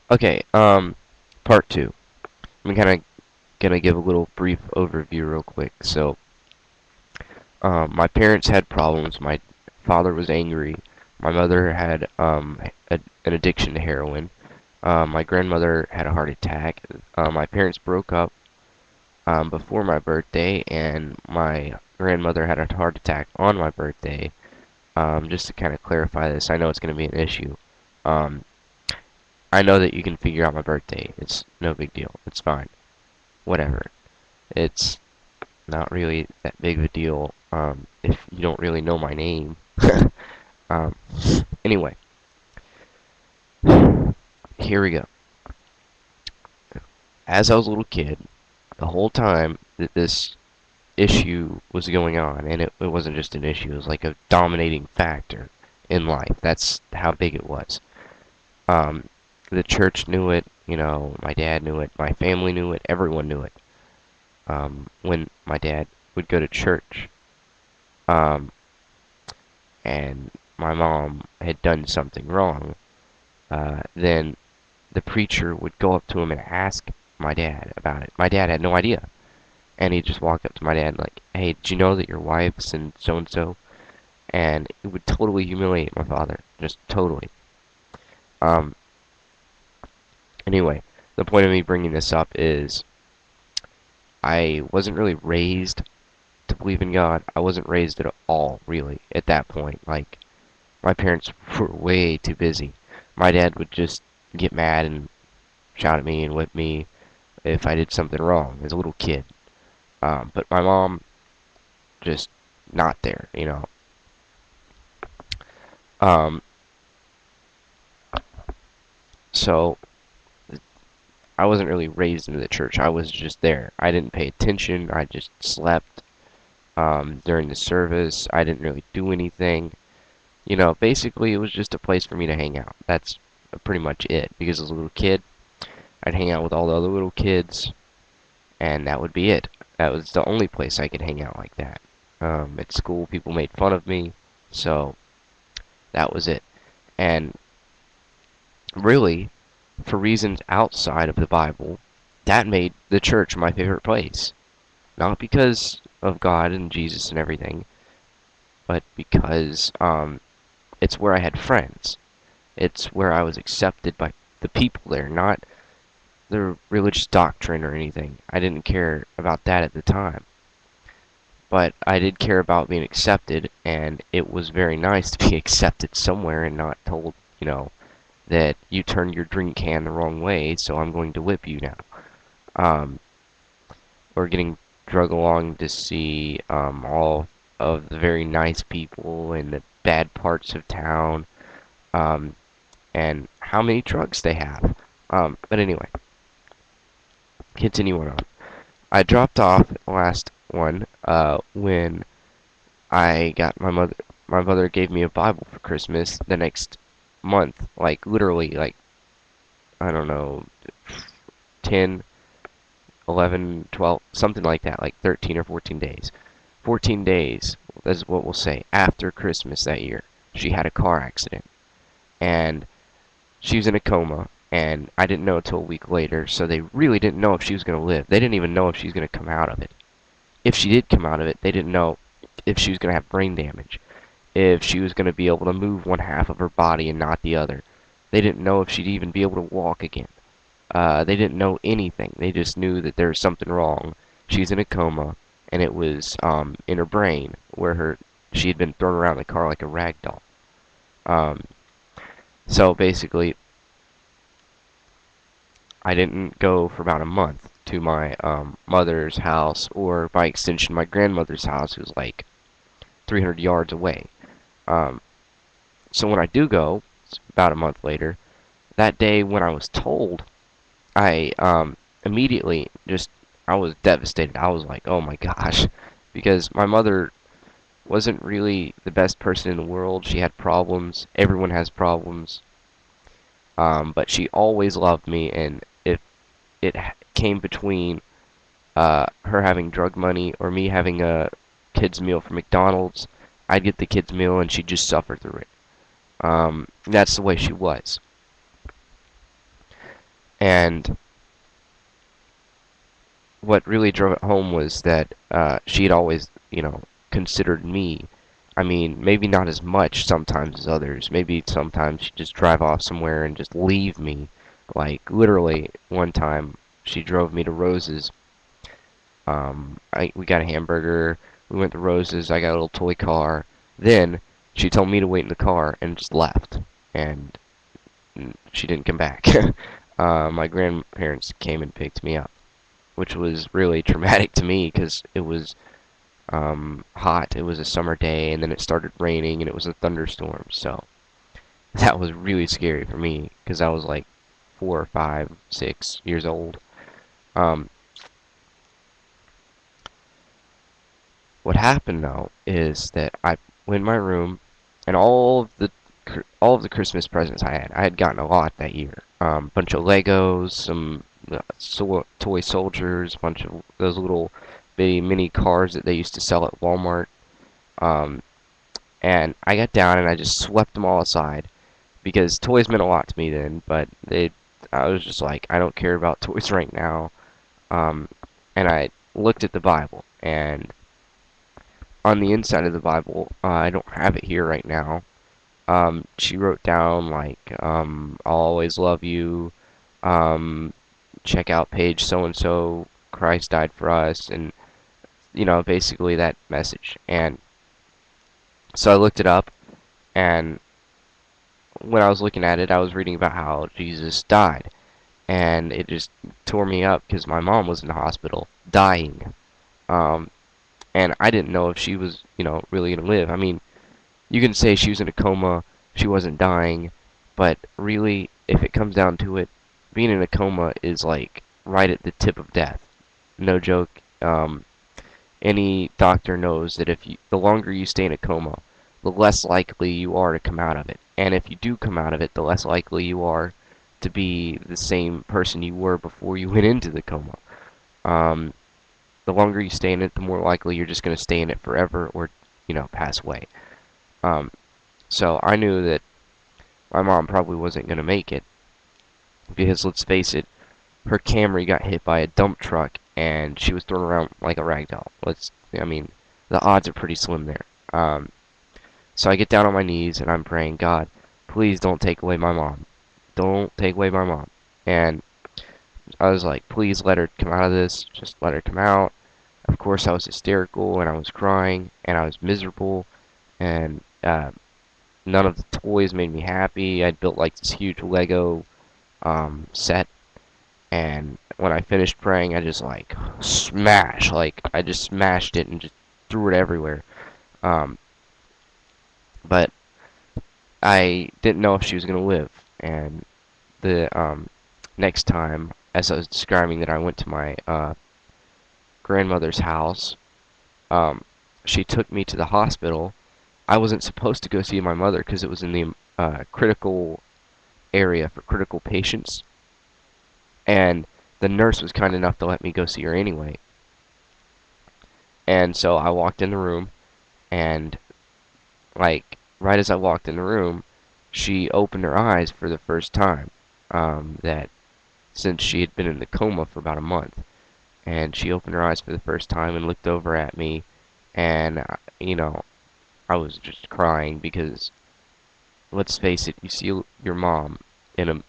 Okay, part two. I'm kind of gonna give a little brief overview real quick. So, my parents had problems. My father was angry. My mother had an addiction to heroin. My grandmother had a heart attack. My parents broke up before my birthday, and my grandmother had a heart attack on my birthday. Just to kind of clarify this, I know it's going to be an issue. Um, I know that you can figure out my birthday. It's no big deal. It's fine. Whatever. It's not really that big of a deal if you don't really know my name. um, anyway, here we go. As I was a little kid, the whole time that this issue was going on, and it wasn't just an issue, it was like a dominating factor in life. That's how big it was. Um, the church knew it, my dad knew it, my family knew it, everyone knew it. When my dad would go to church, um, and my mom had done something wrong, then the preacher would go up to him and ask my dad about it. My dad had no idea. And he'd just walk up to my dad and like, hey, did you know that your wife's and so? And it would totally humiliate my father. Just totally. Um, anyway, the point of me bringing this up is I wasn't really raised to believe in God. I wasn't raised at all, really, at that point. Like, my parents were way too busy. My dad would just get mad and shout at me and whip me if I did something wrong as a little kid. But my mom just not there. Um, so I wasn't really raised into the church. I was just there. I didn't pay attention. I just slept during the service. I didn't really do anything. Basically it was just a place for me to hang out. That's pretty much it. Because as a little kid, I'd hang out with all the other little kids, and that would be it. That was the only place I could hang out like that. At school, people made fun of me, so that was it. And really, for reasons outside of the Bible, that made the church my favorite place. Not because of God and Jesus and everything, but because it's where I had friends. It's where I was accepted by the people there, not the religious doctrine or anything. I didn't care about that at the time. But I did care about being accepted, and it was very nice to be accepted somewhere and not told, that you turned your drink can the wrong way, so I'm going to whip you now. Um, or getting drug along to see all of the very nice people in the bad parts of town, um, and how many drugs they have. But anyway, continuing on. I dropped off last one when I got my mother. My mother gave me a Bible for Christmas the next month, like literally, like I don't know, 10, 11, 12, something like that, like 13 or 14 days. 14 days, that's what we'll say, after Christmas that year, she had a car accident. And she was in a coma, and I didn't know until a week later, so they really didn't know if she was going to live. They didn't even know if she was going to come out of it. If she did come out of it, they didn't know if she was going to have brain damage, if she was going to be able to move one half of her body and not the other. They didn't know if she'd even be able to walk again. They didn't know anything. They just knew that there was something wrong. She's in a coma, and it was in her brain where she had been thrown around the car like a rag doll. Um, so basically, I didn't go for about a month to my mother's house, or by extension, my grandmother's house, who's like 300 yards away. Um, so when I do go, it's about a month later, that day when I was told, I immediately just I was devastated. I was like, "Oh my gosh," because my mother wasn't really the best person in the world. She had problems. Everyone has problems. But she always loved me, and if it came between her having drug money or me having a kids meal from McDonald's, I'd get the kids meal and she'd just suffer through it. That's the way she was. And what really drove it home was that she'd always, considered me. I mean, maybe not as much sometimes as others. Maybe sometimes she'd just drive off somewhere and just leave me. Like, literally, one time she drove me to Rose's. We got a hamburger. We went to Rose's. I got a little toy car. Then she told me to wait in the car and just left. And she didn't come back. My grandparents came and picked me up, which was really traumatic to me because it was hot. It was a summer day, and then it started raining, and it was a thunderstorm. So that was really scary for me because I was like 4 or 5, 6 years old. Um, what happened though is that I went in my room, and all of the Christmas presents I had gotten a lot that year. Bunch of Legos, some toy soldiers, a bunch of those little bitty mini cars that they used to sell at Walmart. Um, and I got down and I just swept them all aside because toys meant a lot to me then. But I was just like, I don't care about toys right now. Um, and I looked at the Bible, and on the inside of the Bible, I don't have it here right now. She wrote down like, "I'll always love you." Um, Check out page so and so. Christ died for us, and basically that message. And so I looked it up, and when I was looking at it, I was reading about how Jesus died, and it just tore me up because my mom was in the hospital dying, um, and I didn't know if she was, really gonna live. I mean, you can say she was in a coma, she wasn't dying, but really, if it comes down to it, being in a coma is like right at the tip of death. No joke. Any doctor knows that the longer you stay in a coma, the less likely you are to come out of it. And if you do come out of it, the less likely you are to be the same person you were before you went into the coma. Um, the longer you stay in it, the more likely you're just going to stay in it forever or, pass away. Um, so I knew that my mom probably wasn't going to make it because let's face it, her Camry got hit by a dump truck and she was thrown around like a rag doll. I mean, the odds are pretty slim there. So I get down on my knees and I'm praying, God, please don't take away my mom. Don't take away my mom. And I was like, please let her come out of this. Just let her come out. Of course, I was hysterical and I was crying and I was miserable and none of the toys made me happy. I'd built like this huge Lego set, and when I finished praying, I just like I just smashed it and just threw it everywhere. Um, but I didn't know if she was gonna live, and the next time, as I was describing that I went to my grandmother's house, um, she took me to the hospital. I wasn't supposed to go see my mother because it was in the critical area for critical patients, and the nurse was kind enough to let me go see her anyway. And so I walked in the room, and like right as I walked in the room, she opened her eyes for the first time. That since she had been in the coma for about a month, and she opened her eyes for the first time and looked over at me, and I was just crying because let's face it, you see your mom in a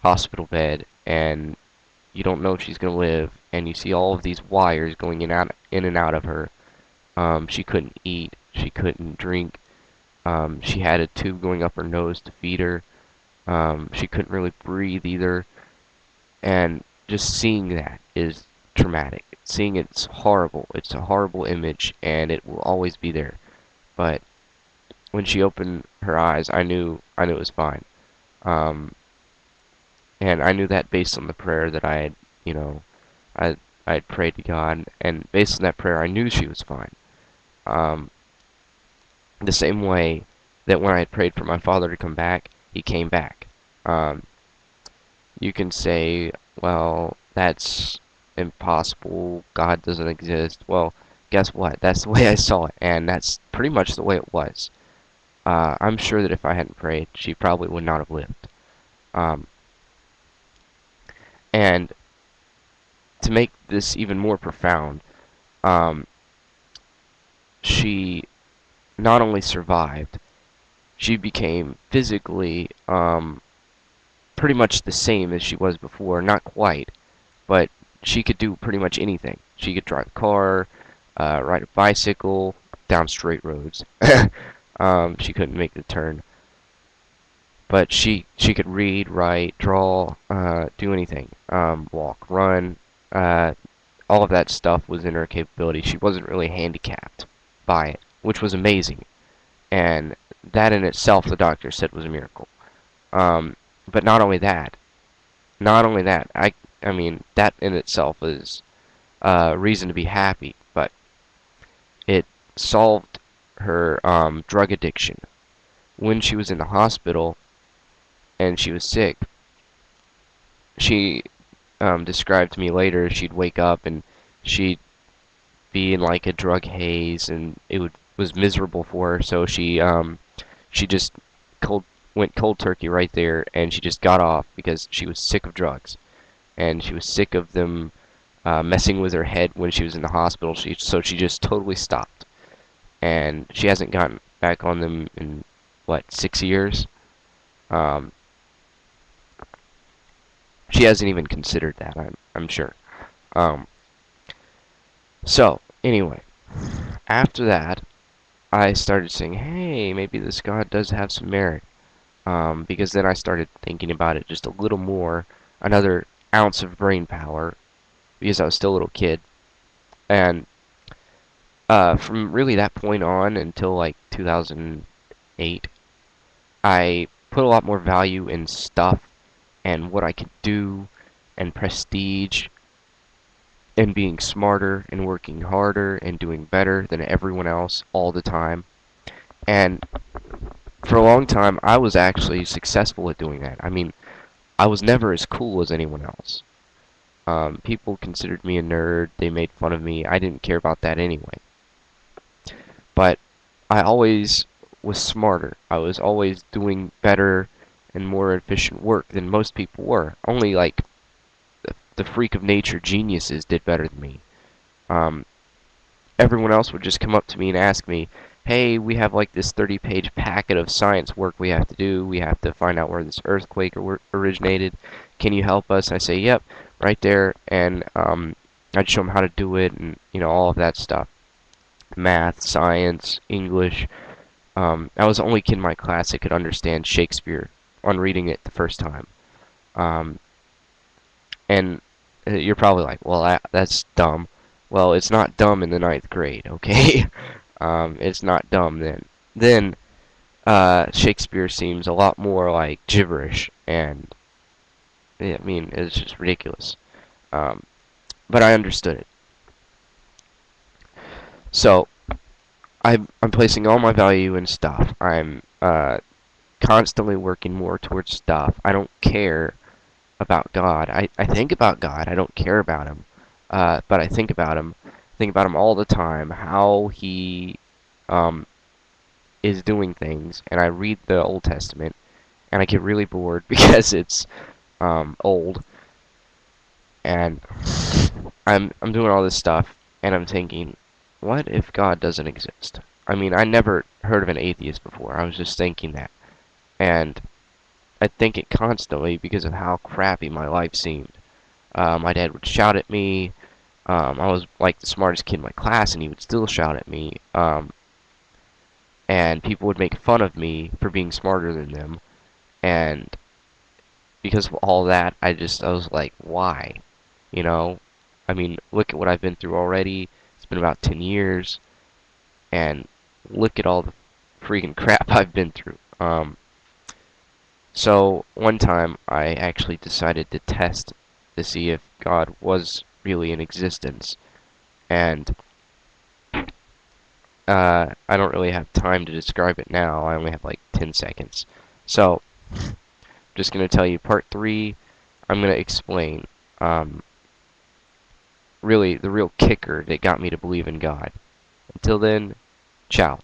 hospital bed and you don't know if she's gonna live, and you see all of these wires going in and out of her. She couldn't eat, she couldn't drink. She had a tube going up her nose to feed her. She couldn't really breathe either, and just seeing that is traumatic. Seeing it's horrible. It's a horrible image, and it will always be there. But when she opened her eyes, I knew it was fine. Um, and I knew that based on the prayer that you know, I I had prayed to God, and based on that prayer, I knew she was fine. Um, the same way that when I had prayed for my father to come back, he came back. Um, you can say, well, that's impossible. God doesn't exist. Well, guess what? That's the way I saw it, and that's pretty much the way it was. I'm sure that if I hadn't prayed, she probably would not have lived. Um, And to make this even more profound, um, she not only survived, she became physically pretty much the same as she was before. Not quite, but she could do pretty much anything. She could drive a car, ride a bicycle down straight roads. She couldn't make the turn, but she could read, write, draw, do anything, walk, run. Uh, all of that stuff was in her capability. She wasn't really handicapped by it, which was amazing. And that in itself, the doctor said, was a miracle. Um, but not only that, I mean, that in itself is reason to be happy, but it solved her drug addiction. When she was in the hospital and she was sick, she described to me later she'd wake up and she'd be in like a drug haze and was miserable for her, so she just cold went cold turkey right there and she just got off because she was sick of drugs and she was sick of them messing with her head when she was in the hospital. So she just totally stopped, and she hasn't gotten back on them in what, 6 years. Um, she hasn't even considered that. I'm sure. Um, so anyway, after that, I started saying, hey, maybe this God does have some merit. Because then I started thinking about it just a little more, another ounce of brain power, because I was still a little kid. And from really that point on until like 2008, I put a lot more value in stuff and what I could do and prestige and being smarter and working harder and doing better than everyone else all the time. And for a long time, I was actually successful at doing that. I mean, I was never as cool as anyone else. People considered me a nerd. They made fun of me. I didn't care about that anyway. But I always was smarter. I was always doing better and more efficient work than most people were. Only like the freak of nature geniuses did better than me. Um, Everyone else would just come up to me and ask me, hey, we have like this 30-page packet of science work we have to do. We have to find out where this earthquake originated. Can you help us? I say, yep, right there. And I'd show them how to do it and, all of that stuff. Math, science, English. I was the only kid in my class that could understand Shakespeare on reading it the first time. Um, and you're probably like, well, that's dumb. Well, it's not dumb in the ninth grade, okay? It's not dumb then. Then Shakespeare seems a lot more like gibberish, and I mean, it's just ridiculous. Um, but I understood it. So I'm placing all my value in stuff. I'm constantly working more towards stuff. I don't care about God. I think about God. I don't care about him. But I think about him. Think about him all the time. How he um, is doing things. And I read the Old Testament, and I get really bored because it's old. And I'm doing all this stuff, and I'm thinking, what if God doesn't exist? I mean, I never heard of an atheist before. I was just thinking that. And I think it constantly because of how crappy my life seemed. My dad would shout at me. I was like the smartest kid in my class, and he would still shout at me. And people would make fun of me for being smarter than them. And because of all that, I was like, why? You know? I mean, look at what I've been through already. It's been about 10 years. And look at all the freaking crap I've been through. So one time I actually decided to test to see if God was really in existence. And I don't really have time to describe it now. I only have like 10 seconds. So I'm just going to tell you part 3. I'm going to explain really the real kicker that got me to believe in God. Until then, ciao.